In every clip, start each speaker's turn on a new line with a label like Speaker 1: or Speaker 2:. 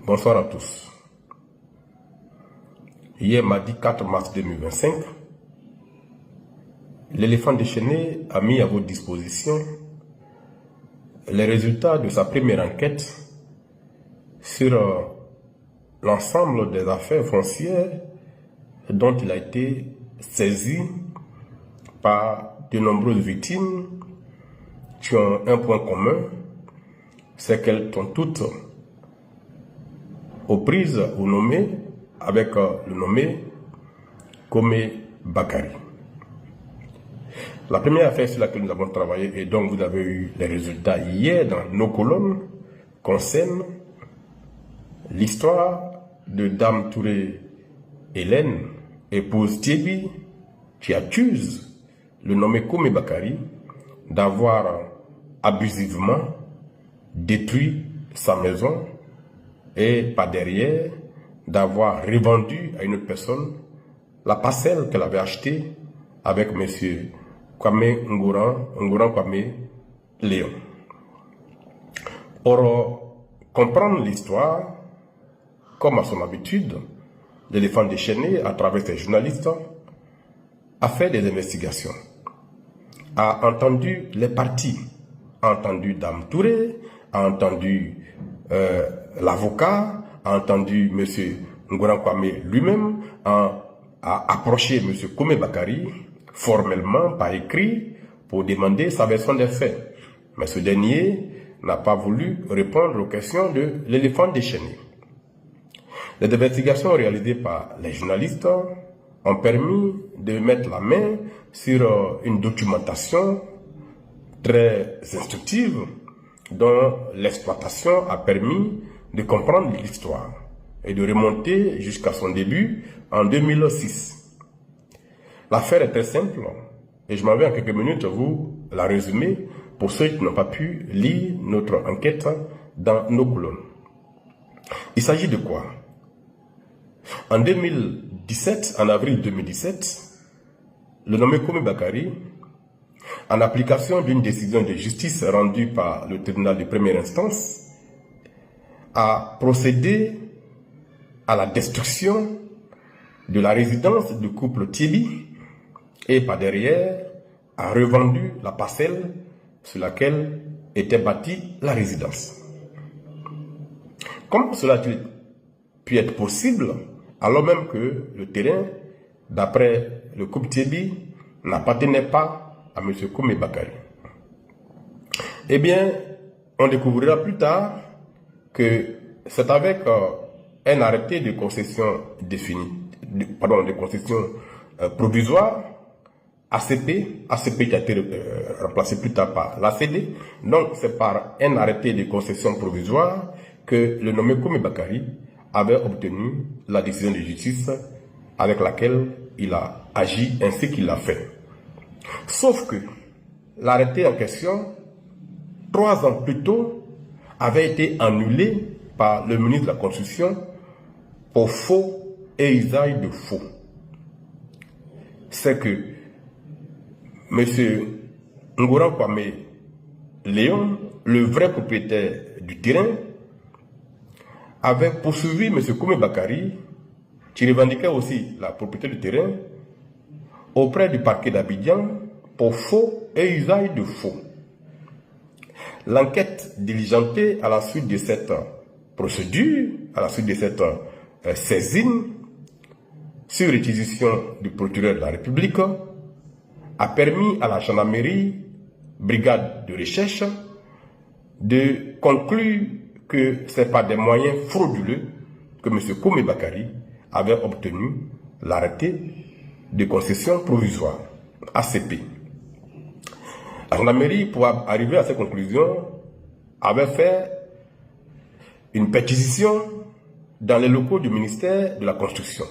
Speaker 1: Bonsoir à tous. Hier, mardi 4 mars 2025, l'éléphant déchaîné a mis à votre disposition les résultats de sa première enquête sur l'ensemble des affaires foncières dont il a été saisi par de nombreuses victimes qui ont un point commun, c'est qu'elles sont toutes aux prises ou nommées avec le nommé Komé Bakari. La première affaire sur laquelle nous avons travaillé et dont vous avez eu les résultats hier dans nos colonnes concerne l'histoire de Dame Touré Hélène, épouse Thierry, qui accuse le nommé Komé Bakari d'avoir abusivement détruit sa maison et par derrière d'avoir revendu à une autre personne la parcelle qu'elle avait achetée avec M. Kwame Ngouran Kwame Léon. Pour comprendre l'histoire, comme à son habitude, l'éléphant déchaîné, à travers ses journalistes, a fait des investigations, a entendu les parties, a entendu Dame Touré, a entendu l'avocat, a entendu M. Ngouran Kwame lui-même, a approché M. Komé Bakari formellement par écrit pour demander sa version des faits. Mais ce dernier n'a pas voulu répondre aux questions de l'éléphant déchaîné. Les investigations réalisées par les journalistes ont permis de mettre la main sur une documentation très instructive dont l'exploitation a permis de comprendre l'histoire et de remonter jusqu'à son début en 2006. L'affaire est très simple et je m'en vais en quelques minutes vous la résumer pour ceux qui n'ont pas pu lire notre enquête dans nos colonnes. Il s'agit de quoi? En 2017, en avril 2017, le nommé Komé Bakari, en application d'une décision de justice rendue par le tribunal de première instance, a procédé à la destruction de la résidence du couple Thierry et par derrière a revendu la parcelle sur laquelle était bâtie la résidence. Comment cela a-t-il pu être possible alors même que le terrain, d'après le couple Thierry, n'appartenait pas à M. Komé Bakari? Eh bien, on découvrira plus tard que c'est avec un arrêté de concession provisoire, ACP qui a été remplacé plus tard par l'ACD. Donc c'est par un arrêté de concession provisoire que le nommé Komé Bakari avait obtenu la décision de justice avec laquelle il a agi ainsi qu'il l'a fait. Sauf que l'arrêté en question, 3 ans plus tôt, avait été annulé par le ministre de la Construction pour faux et usage de faux. C'est que M. Ngouran Kwame Léon, le vrai propriétaire du terrain, avait poursuivi M. Komé Bakari, qui revendiquait aussi la propriété du terrain, auprès du parquet d'Abidjan pour faux et usage de faux. L'enquête diligentée à la suite de cette procédure, à la suite de cette saisine, sur réquisition du procureur de la République, a permis à la gendarmerie, brigade de recherche, de conclure que c'est par des moyens frauduleux que M. Komé Bakari avait obtenu l'arrêté de concession provisoire, ACP. La gendarmerie, pour arriver à cette conclusion, avait fait une perquisition dans les locaux du ministère de la Construction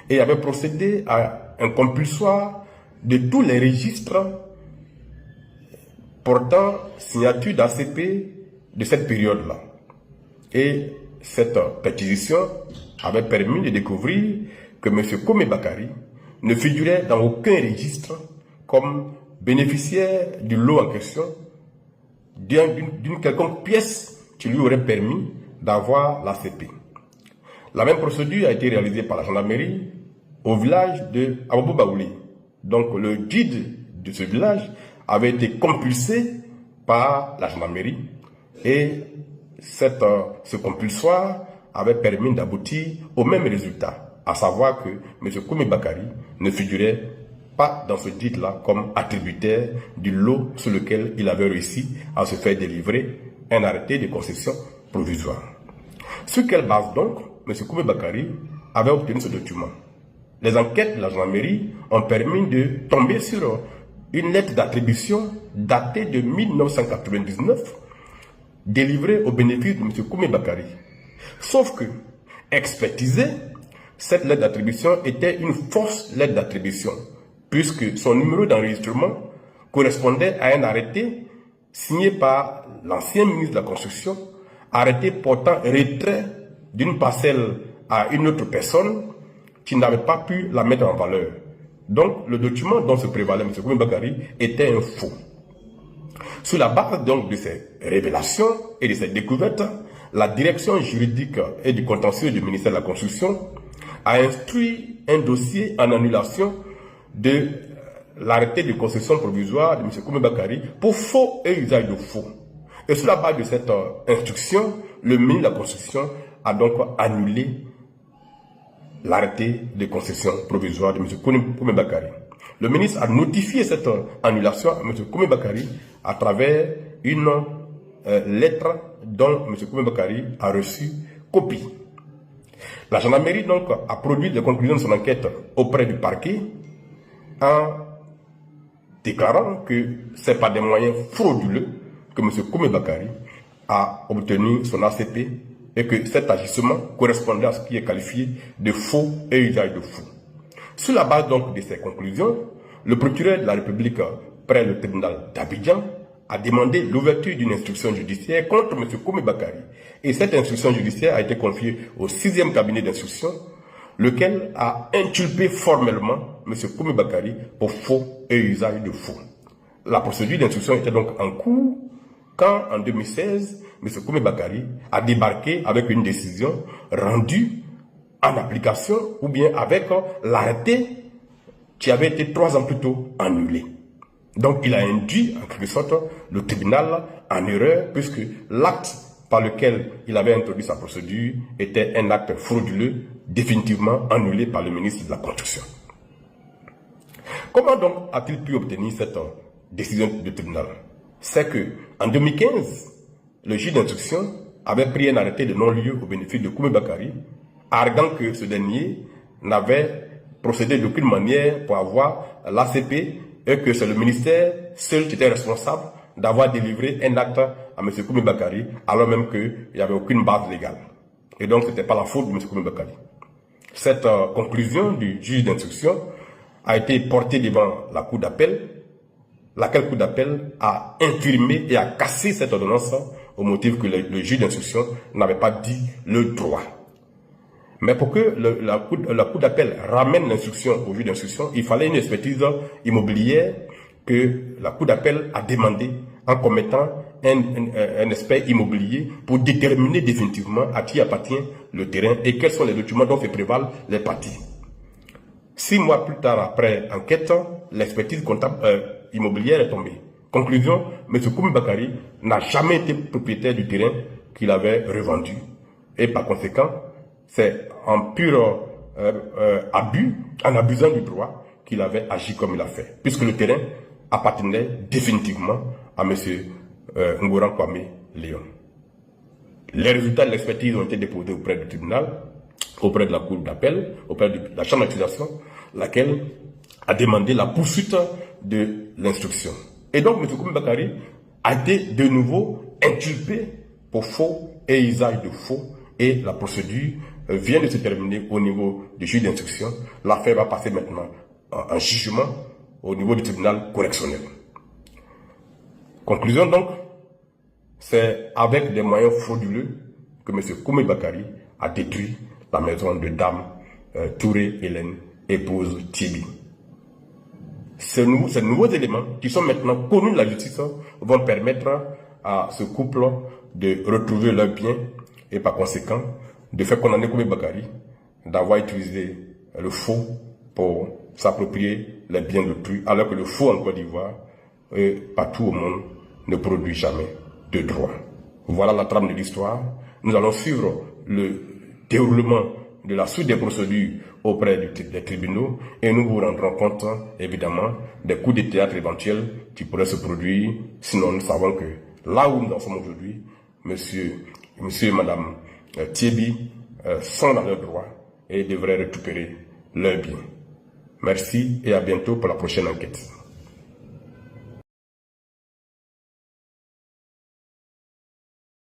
Speaker 1: et avait procédé à un compulsoire de tous les registres portant signature d'ACP de cette période-là. Et cette perquisition avait permis de découvrir que M. Komé Bakari ne figurait dans aucun registre comme bénéficiaire du lot en question d'une quelconque pièce qui lui aurait permis d'avoir l'ACP. La même procédure a été réalisée par la gendarmerie au village de Abobo Baouli. Donc le guide de ce village avait été compulsé par la gendarmerie et ce compulsoire avait permis d'aboutir au même résultat, à savoir que M. Koumi Bakari ne figurait pas dans ce guide-là comme attributaire du lot sur lequel il avait réussi à se faire délivrer un arrêté de concession provisoire. Sur quelle base donc M. Koumi Bakari avait obtenu ce document? Les enquêtes de la gendarmerie ont permis de tomber sur une lettre d'attribution datée de 1999 délivrée au bénéfice de M. Koumi Bakari. Sauf que, expertisée, cette lettre d'attribution était une fausse lettre d'attribution, puisque son numéro d'enregistrement correspondait à un arrêté signé par l'ancien ministre de la Construction, arrêté portant retrait d'une parcelle à une autre personne qui n'avait pas pu la mettre en valeur. Donc, le document dont se prévalait M. Koumi Bakari était un faux. Sur la base donc de ces révélations et de ces découvertes, la direction juridique et du contentieux du ministère de la Construction a instruit un dossier en annulation de l'arrêté de concession provisoire de M. Koumi Bakari pour faux et usage de faux. Et sur la base de cette instruction, le ministre de la Construction a donc annulé l'arrêté de concession provisoire de M. Koumi Bakari. Le ministre a notifié cette annulation à M. Koumi Bakari à travers une lettre dont M. Koumi Bakari a reçu copie. La gendarmerie donc a produit les conclusions de son enquête auprès du parquet en déclarant que c'est par des moyens frauduleux que M. Koumi Bakari a obtenu son ACP et que cet agissement correspondait à ce qui est qualifié de faux et usage de faux. Sur la base donc de ces conclusions, le procureur de la République près le tribunal d'Abidjan a demandé l'ouverture d'une instruction judiciaire contre M. Koumi Bakari. Et cette instruction judiciaire a été confiée au 6e cabinet d'instruction, lequel a inculpé formellement M. Koumi Bakari pour faux et usage de faux. La procédure d'instruction était donc en cours quand, en 2016, M. Koumi Bakari a débarqué avec une décision rendue en application ou bien avec l'arrêté qui avait été 3 ans plus tôt annulé. Donc il a induit en quelque sorte le tribunal en erreur puisque l'acte par lequel il avait introduit sa procédure était un acte frauduleux définitivement annulé par le ministre de la Construction. Comment donc a-t-il pu obtenir cette décision du tribunal? C'est que en 2015, le juge d'instruction avait pris un arrêté de non-lieu au bénéfice de Koumi Bakari, arguant que ce dernier n'avait procédé d'aucune manière pour avoir l'ACP et que c'est le ministère seul qui était responsable d'avoir délivré un acte à M. Koumi Bakari, alors même qu'il n'y avait aucune base légale. Et donc, ce n'était pas la faute de M. Koumi Bakari. Cette conclusion du juge d'instruction a été portée devant la cour d'appel, laquelle cour d'appel a infirmé et a cassé cette ordonnance au motif que le juge d'instruction n'avait pas dit le droit. Mais pour que la cour d'appel ramène l'instruction au juge d'instruction, il fallait une expertise immobilière que la cour d'appel a demandé en commettant un expert immobilier pour déterminer définitivement à qui appartient le terrain et quels sont les documents dont se prévalent les parties. 6 mois plus tard, après enquête, l'expertise comptable immobilière est tombée. Conclusion, M. Koumi Bakari n'a jamais été propriétaire du terrain qu'il avait revendu. Et par conséquent, c'est en pur abus, en abusant du droit, qu'il avait agi comme il a fait, puisque le terrain appartenait définitivement à M. Ngouran Kwame Léon. Les résultats de l'expertise ont été déposés auprès du tribunal, auprès de la cour d'appel, auprès de la chambre d'accusation, laquelle a demandé la poursuite de l'instruction. Et donc, M. Koumi Bakari a été de nouveau inculpé pour faux et usage de faux, et la procédure vient de se terminer au niveau du juge d'instruction. L'affaire va passer maintenant en jugement au niveau du tribunal correctionnel. Conclusion donc, c'est avec des moyens frauduleux que M. Koumi Bakari a détruit la maison de Dame Touré Hélène, épouse Tibi. Ces nouveaux éléments qui sont maintenant connus de la justice vont permettre à ce couple de retrouver leurs biens et par conséquent de faire condamner Koubé Bakari d'avoir utilisé le faux pour s'approprier les biens d'autrui, alors que le faux en Côte d'Ivoire et partout au monde ne produit jamais de droit. Voilà la trame de l'histoire. Nous allons suivre le déroulement de la suite des procédures auprès des tribunaux et nous vous rendrons compte, évidemment, des coups de théâtre éventuels qui pourraient se produire. Sinon, nous savons que là où nous en sommes aujourd'hui, monsieur et madame Thiebi sont dans leurs droits et devraient récupérer leurs biens. Merci et à bientôt pour la prochaine enquête.